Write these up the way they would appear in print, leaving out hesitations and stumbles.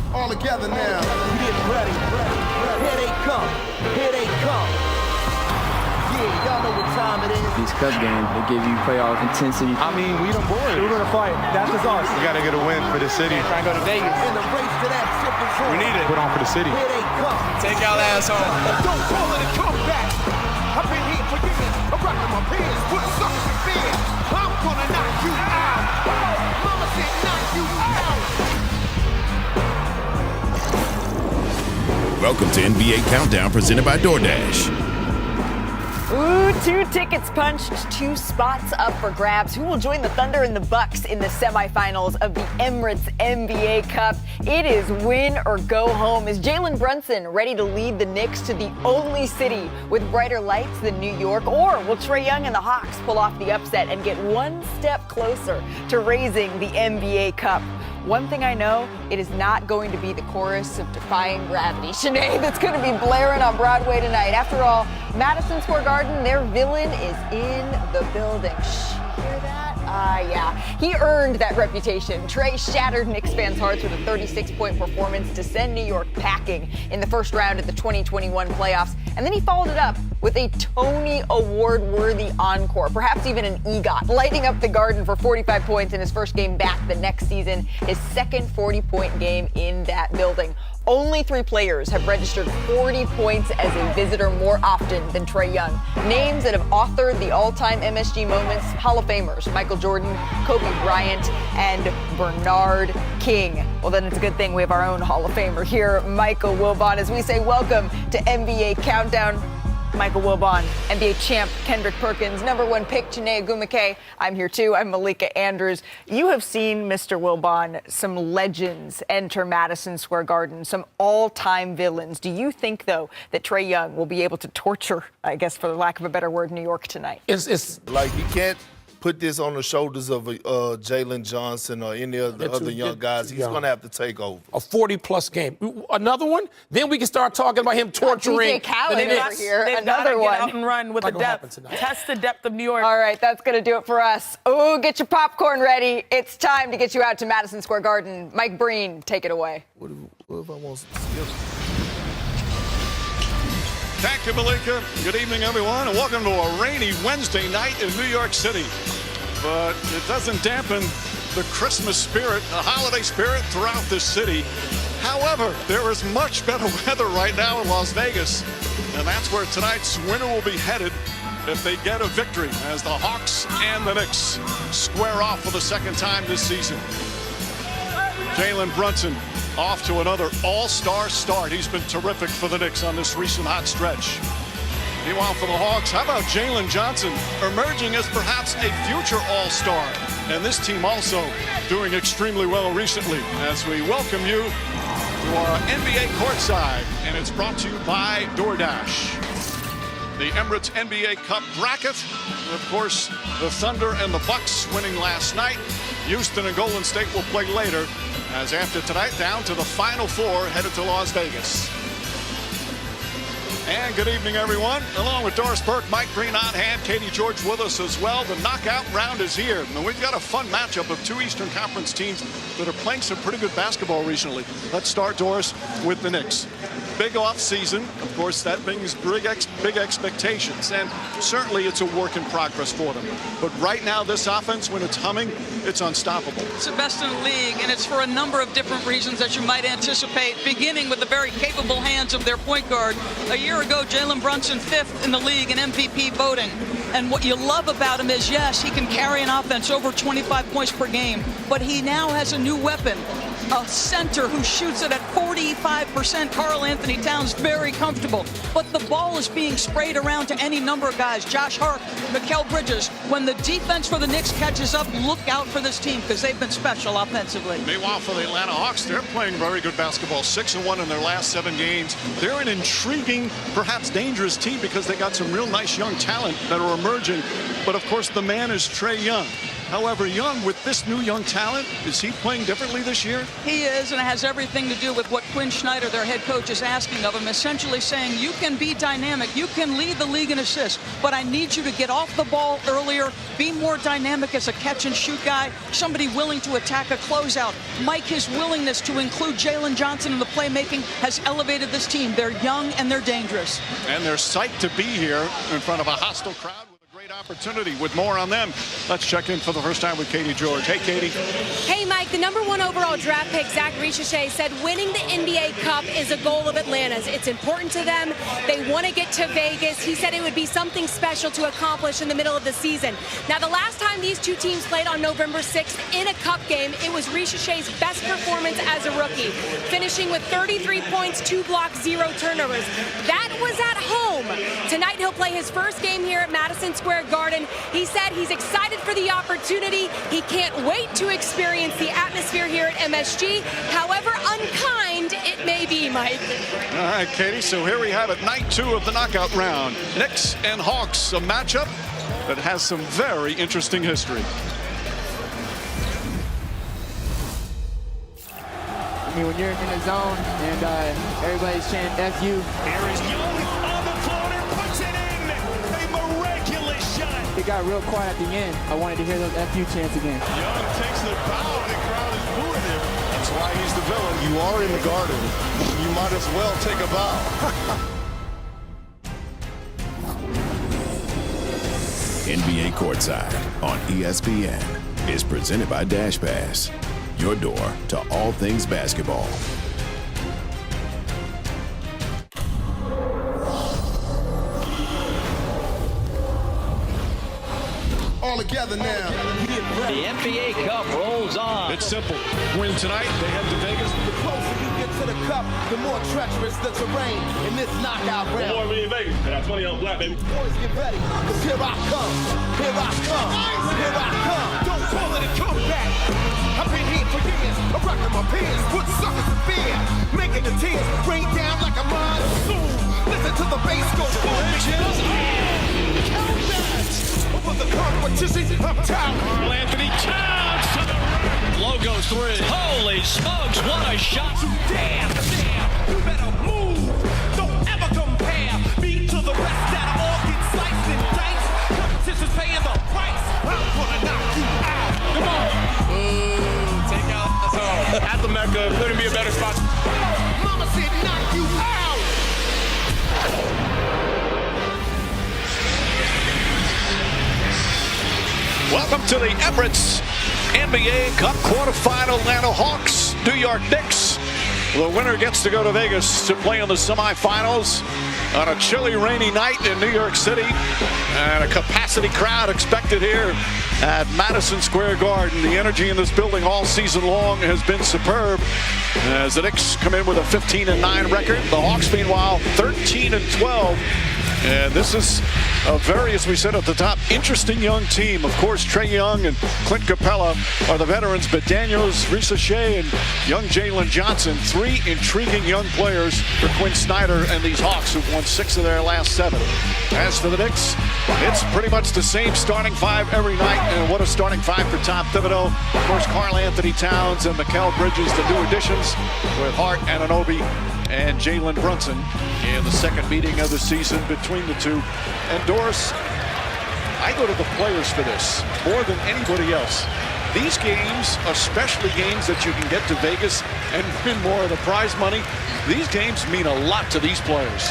All together now. Get ready. Here they come. Here they come. Yeah, y'all know what time it is. These cup games, they give you playoff intensity. I mean, we done bored. We're going to fight. That's just us. We got to get a win for the city. Trying to go to Vegas. In the race to that triple zone. We need it. Put on for the city. Here they come. Take y'all ass home. Don't call it a comeback. I've been here for years. I'm rocking my pants. Put suckers in fear. I'm gonna knock you out. Mama said knock you out. Welcome to NBA Countdown presented by DoorDash. Ooh, 2 tickets punched, 2 spots up for grabs. Who will join the Thunder and the Bucks in the semifinals of the Emirates NBA Cup? It is win or go home. Is Jalen Brunson ready to lead the Knicks to the only city with brighter lights than New York? Or will Trae Young and the Hawks pull off the upset and get one step closer to raising the NBA Cup? One thing I know, it is not going to be the chorus of Defying Gravity, Sinead, that's going to be blaring on Broadway tonight. After all, Madison Square Garden, their villain is in the building. Shh, hear that? Yeah. He earned that reputation. Trae shattered Knicks fans' hearts with a 36-point performance to send New York packing in the first round of the 2021 playoffs. And then he followed it up with a Tony Award-worthy encore, perhaps even an EGOT, lighting up the Garden for 45 points in his first game back the next season, his second 40-point game in that building. Only 3 players have registered 40 points as a visitor more often than Trae Young. Names that have authored the all-time MSG moments, Hall of Famers, Michael Jordan, Kobe Bryant, and Bernard King. Well, then it's a good thing we have our own Hall of Famer here, Michael Wilbon, as we say welcome to NBA Countdown. Michael Wilbon, NBA champ Kendrick Perkins, #1 pick Chiney Ogwumike. I'm here too. I'm Malika Andrews. You have seen, Mr. Wilbon, some legends enter Madison Square Garden, some all-time villains. Do you think, though, that Trae Young will be able to torture, I guess for the lack of a better word, New York tonight? It's like you can't put this on the shoulders of Jalen Johnson or any of the other young guys. He's going to have to take over. A 40-plus game. Another one? Then we can start talking about him torturing. Over here. Another one. Get out and run with the depth. Test the depth of New York. All right, that's going to do it for us. Oh, get your popcorn ready. It's time to get you out to Madison Square Garden. Mike Breen, take it away. What if I want some skills? Thank you, Malika. Good evening, everyone, and welcome to a rainy Wednesday night in New York City. But it doesn't dampen the Christmas spirit, the holiday spirit throughout this city. However, there is much better weather right now in Las Vegas, and that's where tonight's winner will be headed if they get a victory as the Hawks and the Knicks square off for the second time this season. Jalen Brunson off to another all-star start. He's been terrific for the Knicks on this recent hot stretch. Meanwhile, for the Hawks, how about Jalen Johnson emerging as perhaps a future all-star? And this team also doing extremely well recently as we welcome you to our NBA courtside. And it's brought to you by DoorDash. The Emirates NBA Cup bracket. And of course, the Thunder and the Bucks winning last night. Houston and Golden State will play later, as after tonight, down to the Final Four, headed to Las Vegas. And good evening, everyone. Along with Doris Burke, Mike Breen on hand, Katie George with us as well. The knockout round is here. And we've got a fun matchup of 2 Eastern Conference teams that are playing some pretty good basketball recently. Let's start, Doris, with the Knicks. Big off season, of course, that brings big expectations, and certainly it's a work in progress for them. But right now, this offense, when it's humming, it's unstoppable. It's the best in the league, and it's for a number of different reasons that you might anticipate, beginning with the very capable hands of their point guard. A year ago, Jalen Brunson 5th in the league in MVP voting. And what you love about him is, yes, he can carry an offense over 25 points per game, but he now has a new weapon. A center who shoots it at 45%. Karl Anthony Towns, very comfortable. But the ball is being sprayed around to any number of guys. Josh Hart, Mikal Bridges. When the defense for the Knicks catches up, look out for this team because they've been special offensively. Meanwhile, for the Atlanta Hawks, they're playing very good basketball. 6-1 in their last 7 games. They're an intriguing, perhaps dangerous team because they got some real nice young talent that are emerging. But, of course, the man is Trae Young. however young, with this new young talent, is he playing differently this year? He is, and it has everything to do with what Quinn Snyder, their head coach, is asking of him, essentially saying, you can be dynamic, you can lead the league in assists, but I need you to get off the ball earlier, be more dynamic as a catch-and-shoot guy, somebody willing to attack a closeout. Mike, his willingness to include Jalen Johnson in the playmaking has elevated this team. They're young and they're dangerous. And they're psyched to be here in front of a hostile crowd. Great opportunity. With more on them, let's check in for the first time with Katie George. Hey, Katie. Hey, Mike. The #1 overall draft pick, Zach Richeche, said winning the NBA Cup is a goal of Atlanta's. It's important to them. They want to get to Vegas. He said it would be something special to accomplish in the middle of the season. Now, the last time these two teams played on November 6th in a Cup game, it was Richeche's best performance as a rookie, finishing with 33 points, 2 blocks, 0 turnovers. That was at home. Tonight, he'll play his first game here at Madison Square Garden. He said he's excited for the opportunity. He can't wait to experience the atmosphere here at MSG, however unkind it may be, Mike. All right, Katie, so here we have it, night 2 of the knockout round. Knicks and Hawks, a matchup that has some very interesting history. I mean, when you're in the zone and everybody's chanting F you. Here is Young on the floor and puts it in. A miraculous shot. It got real quiet at the end. I wanted to hear those FU chants again. Young takes the bow and the crowd is booing him. That's why he's the villain. You are in the garden. You might as well take a bow. NBA Courtside on ESPN is presented by Dash Pass, your door to all things basketball. All together now. The NBA Cup rolls on. It's simple. Win tonight, they head to Vegas. The closer you get to the cup, the more treacherous the terrain in this knockout round. Boy, we in Vegas. I got 20 on black, baby. Boys, get ready, cause here I come. Here I come. Here I come. Don't call it a comeback. I've been here for years. I'm rocking my pants. Put suckers to fear. Making the tears rain down like a monsoon. Listen to the bass go boom. Count that. Over the competition, I'm tired. Carl Anthony Towns to the rim. Logo 3. Holy smokes, what a shot. Damn, you better move. Don't ever compare me to the rest that all get sliced and diced. Competition's paying the price. I'm gonna knock you out. Come on. Take out the zone. At the Mecca, couldn't be a better spot. Mama said knock you out. Welcome to the Emirates NBA Cup quarterfinal. Atlanta Hawks, New York Knicks. The winner gets to go to Vegas to play in the semifinals on a chilly, rainy night in New York City. And a capacity crowd expected here at Madison Square Garden. The energy in this building all season long has been superb as the Knicks come in with a 15-9 record. The Hawks, meanwhile, 13-12. And this is a very, as we said at the top, interesting young team. Of course, Trae Young and Clint Capella are the veterans, but Daniels, Richeche, and young Jalen Johnson, 3 intriguing young players for Quinn Snyder and these Hawks, who've won 6 of their last 7. As for the Knicks, it's pretty much the same starting 5 every night, and what a starting 5 for Tom Thibodeau. Of course, Carl Anthony Towns and Mikal Bridges, the new additions, with Hart, Anunoby, and Jalen Brunson in the second meeting of the season between the two. And Doris, I go to the players for this more than anybody else. These games, especially games that you can get to Vegas and win more of the prize money, these games mean a lot to these players.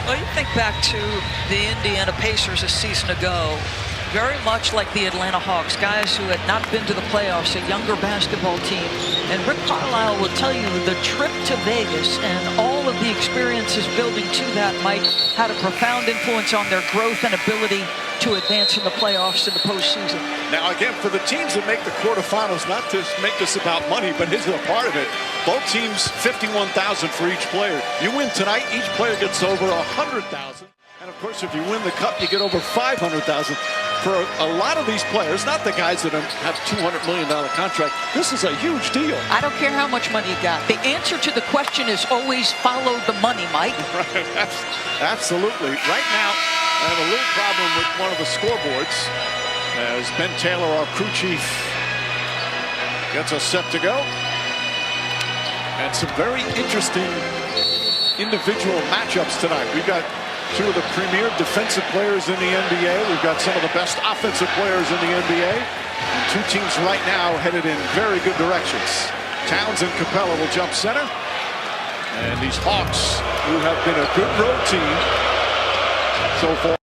Well, you think back to the Indiana Pacers a season ago. Very much like the Atlanta Hawks, guys who had not been to the playoffs, a younger basketball team. And Rick Carlisle will tell you the trip to Vegas and all of the experiences building to that, Mike, had a profound influence on their growth and ability to advance in the playoffs in the postseason. Now, again, for the teams that make the quarterfinals, not to make this about money, but this is a part of it. Both teams, $51,000 for each player. You win tonight, each player gets over $100,000. And of course, if you win the cup, you get over $500,000. For a lot of these players, not the guys that have $200 million contract, this is a huge deal. I don't care how much money you got. The answer to the question is always follow the money, Mike. Right, absolutely. Right now, I have a little problem with one of the scoreboards. as Ben Taylor, our crew chief, gets us set to go. And some very interesting individual matchups tonight. We've got two of the premier defensive players in the NBA. We've got some of the best offensive players in the NBA. And two teams right now headed in very good directions. Towns and Capella will jump center. And these Hawks, who have been a good road team so far.